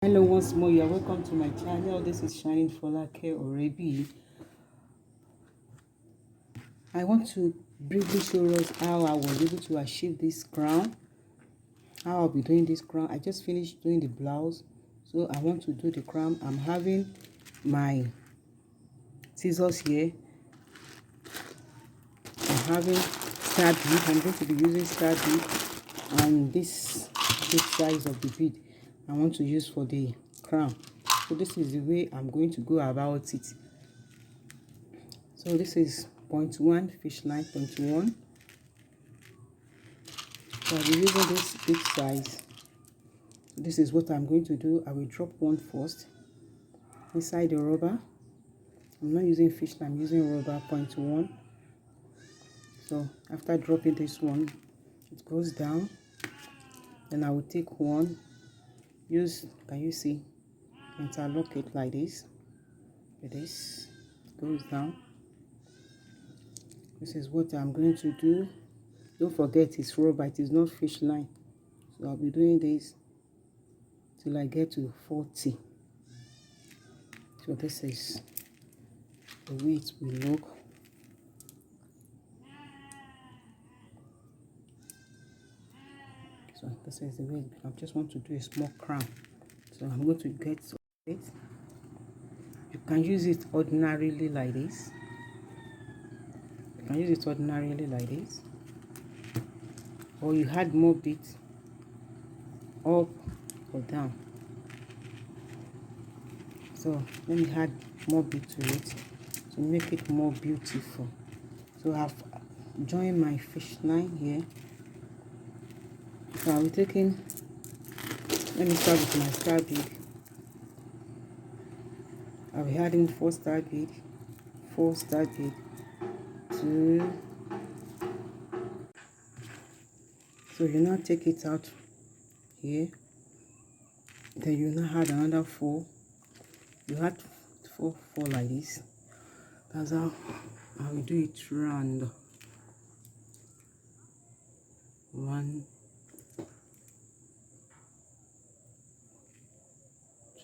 Hello once more, you are welcome to my channel. This is Shining Folake Orebi. I want to briefly show us how I was able to achieve this crown, how I'll be doing this crown. I just finished doing the blouse, so I want to do the crown. I'm having my scissors here. I'm having star bead. I'm going to be using star bead and this big size of the bead I want to use for the crown. So this is the way I'm going to go about it. So this is 0.1 fish line 0.1. So I'll be using this big size. This is what I'm going to do. I will drop one first inside the rubber. I'm not using fish line, I'm using rubber 0.1. So after dropping this one, it goes down. Then I will take one, can you see, interlock it like this. With this, it goes down. This is what I'm going to do. Don't forget it's rubber, it is not fish line. So I'll be doing this till I get to 40. So this is the way it will look. So this is the way I just want to do a small crown. So I'm going to get it. You can use it ordinarily like this. You can use it ordinarily like this. Or you add more beads up or down. So let me add more bead to it to make it more beautiful. So I've joined my fish line here. So I'll be taking, let me start with my star bead. I'll be adding 4 star bead, 4 star bead, 2. So you now take it out here. Then you now add another 4. You add 4 like this. That's how I will do it round. 1,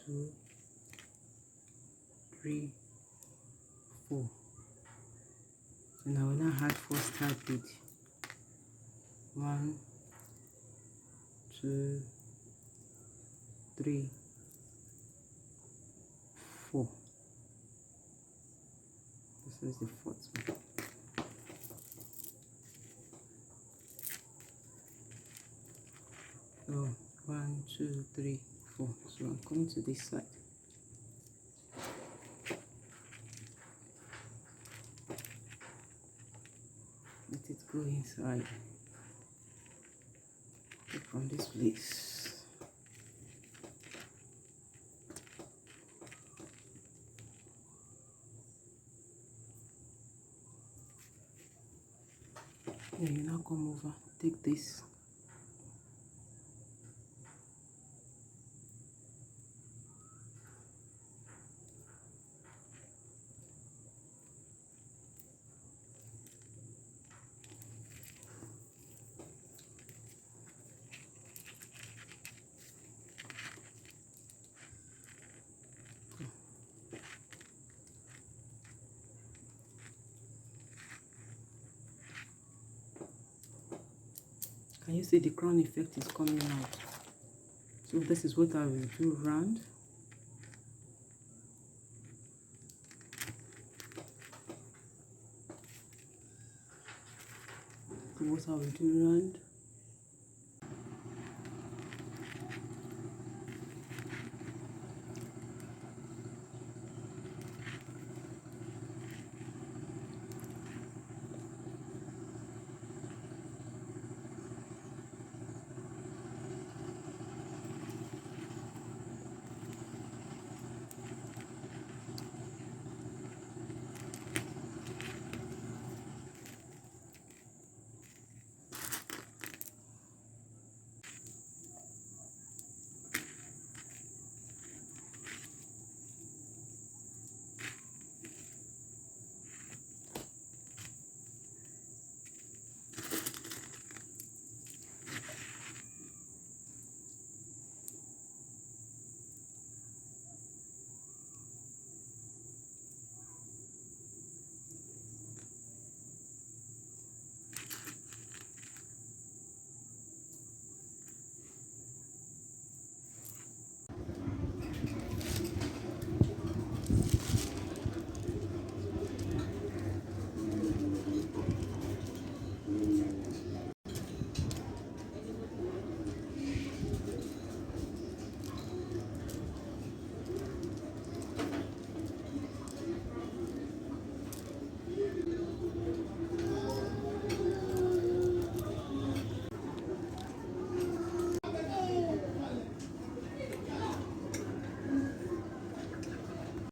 2, 3, 4. And I will now add 4 star bead. 1, 2, 3, 4. This is the 4th one. So 1, 2, 3, 4. So I'm coming to this side. Let it go inside. Take from this place. Then you now come over, take this. Can you see the crown effect is coming out? So this is what I will do round. So what I will do round.